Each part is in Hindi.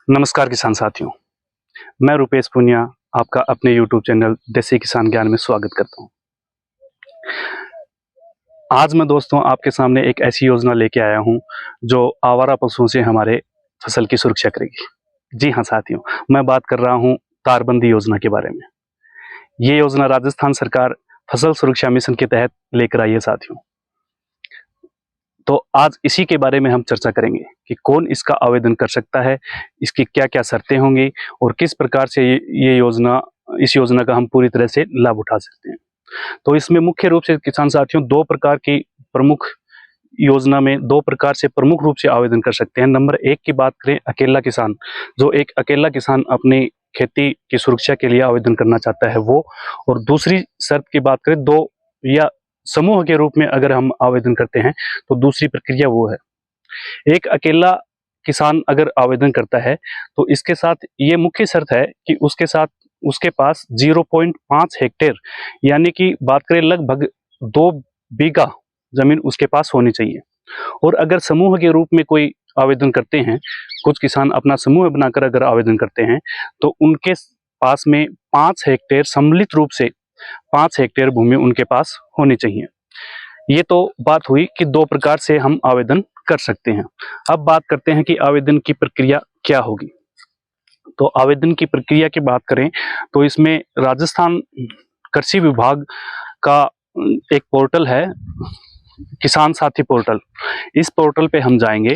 नमस्कार किसान साथियों, मैं रुपेश पुनिया आपका अपने YouTube चैनल देसी किसान ज्ञान में स्वागत करता हूं। आज मैं दोस्तों आपके सामने एक ऐसी योजना लेके आया हूं जो आवारा पशुओं से हमारे फसल की सुरक्षा करेगी। जी हाँ साथियों, मैं बात कर रहा हूं तारबंदी योजना के बारे में। ये योजना राजस्थान सरकार फसल सुरक्षा मिशन के तहत लेकर आई है साथियों। तो आज इसी के बारे में हम चर्चा करेंगे कि कौन इसका आवेदन कर सकता है, इसकी क्या क्या शर्तें होंगी और किस प्रकार से इस योजना का हम पूरी तरह से लाभ उठा सकते हैं। तो इसमें मुख्य रूप से किसान साथियों दो प्रकार से प्रमुख रूप से आवेदन कर सकते हैं। नंबर एक की बात करें, अकेला किसान, जो एक अकेला किसान अपनी खेती की सुरक्षा के लिए आवेदन करना चाहता है वो, और दूसरी शर्त की बात करें दो या समूह के रूप में अगर हम आवेदन करते हैं तो दूसरी प्रक्रिया वो है। एक अकेला किसान अगर आवेदन करता है तो इसके साथ ये मुख्य शर्त है कि उसके पास 0.5 हेक्टेयर यानी कि बात करें लगभग 2 बीघा जमीन उसके पास होनी चाहिए। और अगर समूह के रूप में कोई आवेदन करते हैं, कुछ किसान अपना समूह बनाकर अगर आवेदन करते हैं तो उनके पास में 5 हेक्टेयर सम्मिलित रूप से 5 हेक्टेयर भूमि उनके पास होनी चाहिए। ये तो बात हुई कि दो प्रकार से हम आवेदन कर सकते हैं। अब बात करते हैं कि आवेदन की प्रक्रिया क्या होगी। तो आवेदन की प्रक्रिया की बात करें तो इसमें राजस्थान कृषि विभाग का एक पोर्टल है, किसान साथी पोर्टल। इस पोर्टल पे हम जाएंगे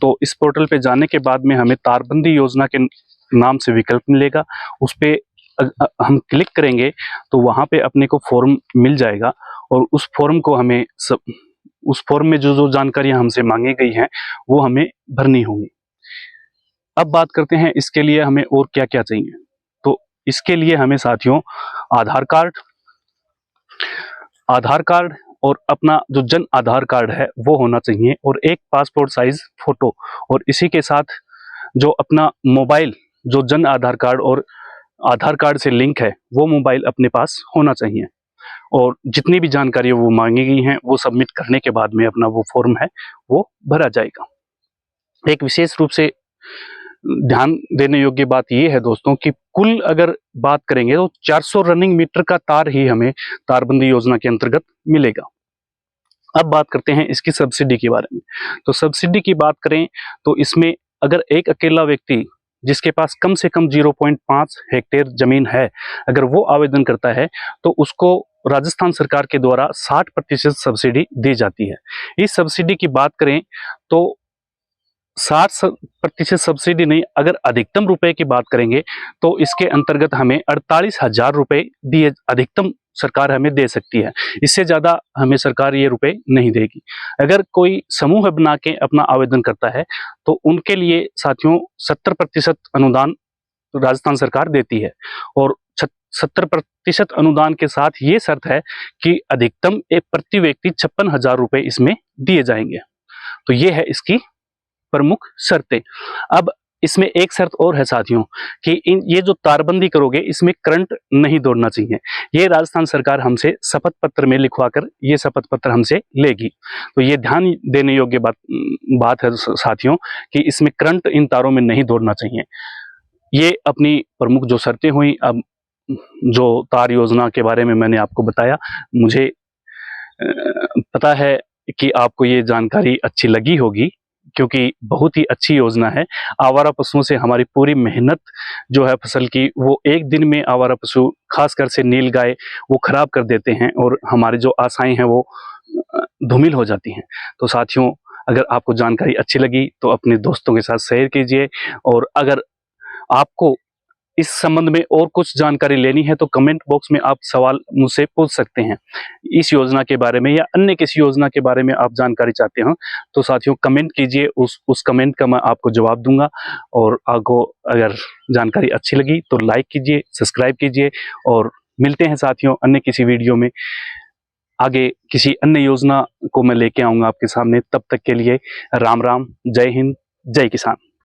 तो इस पोर्टल पे जाने के बाद में हमें तारबंदी योजना के नाम से विकल्प मिलेगा। उस पे हम क्लिक करेंगे तो वहां पे अपने को फॉर्म मिल जाएगा और उस फॉर्म को उस फॉर्म में जो जो जानकारियां हमसे मांगी गई हैं वो हमें भरनी होंगी। अब बात करते हैं इसके लिए हमें और क्या क्या चाहिए। तो इसके लिए हमें साथियों आधार कार्ड और अपना जो जन आधार कार्ड है वो होना चाहिए, और एक पासपोर्ट साइज फोटो, और इसी के साथ जो अपना मोबाइल जो जन आधार कार्ड और आधार कार्ड से लिंक है वो मोबाइल अपने पास होना चाहिए। और जितनी भी जानकारी वो मांगी गई हैं वो सबमिट करने के बाद में अपना वो फॉर्म है वो भरा जाएगा। एक विशेष रूप से ध्यान देने योग्य बात यह है दोस्तों कि कुल अगर बात करेंगे तो 400 रनिंग मीटर का तार ही हमें तारबंदी योजना के अंतर्गत मिलेगा। अब बात करते हैं इसकी सब्सिडी के बारे में। तो सब्सिडी की बात करें तो इसमें अगर एक अकेला व्यक्ति जिसके पास कम से कम 0.5 हेक्टेयर जमीन है, अगर वो आवेदन करता है तो उसको राजस्थान सरकार के द्वारा 60% सब्सिडी दी जाती है। इस सब्सिडी की बात करें तो 60% सब्सिडी नहीं, अगर अधिकतम रुपए की बात करेंगे तो इसके अंतर्गत हमें 48,000 रुपए दिए अधिकतम सरकार हमें दे सकती है। इससे ज्यादा हमें सरकार ये रुपए नहीं देगी। अगर कोई समूह बना के अपना आवेदन करता है तो उनके लिए साथियों 70% अनुदान राजस्थान सरकार देती है, और 70% अनुदान के साथ ये शर्त है कि अधिकतम एक प्रति व्यक्ति 56,000 रुपए इसमें दिए जाएंगे। तो ये है इसकी प्रमुख शर्तें। अब इसमें एक शर्त और है साथियों कि ये जो तारबंदी करोगे इसमें करंट नहीं दौड़ना चाहिए। ये राजस्थान सरकार हमसे शपथ पत्र में लिखवाकर ये शपथ पत्र हमसे लेगी। तो ये ध्यान देने योग्य बात है साथियों कि इसमें करंट इन तारों में नहीं दौड़ना चाहिए। ये अपनी प्रमुख जो शर्तें हुई। अब जो तार योजना के बारे में मैंने आपको बताया, मुझे पता है कि आपको ये जानकारी अच्छी लगी होगी क्योंकि बहुत ही अच्छी योजना है। आवारा पशुओं से हमारी पूरी मेहनत जो है फसल की वो एक दिन में आवारा पशु खासकर से नील गाय वो खराब कर देते हैं और हमारी जो आशाएं हैं वो धूमिल हो जाती हैं। तो साथियों, अगर आपको जानकारी अच्छी लगी तो अपने दोस्तों के साथ शेयर कीजिए, और अगर आपको इस संबंध में और कुछ जानकारी लेनी है तो कमेंट बॉक्स में आप सवाल मुझसे पूछ सकते हैं। इस योजना के बारे में या अन्य किसी योजना के बारे में आप जानकारी चाहते हो तो साथियों कमेंट कीजिए, उस कमेंट का मैं आपको जवाब दूंगा। और आपको अगर जानकारी अच्छी लगी तो लाइक कीजिए, सब्सक्राइब कीजिए, और मिलते हैं साथियों अन्य किसी वीडियो में। आगे किसी अन्य योजना को मैं लेके आऊंगा आपके सामने। तब तक के लिए राम राम, जय हिंद, जय किसान।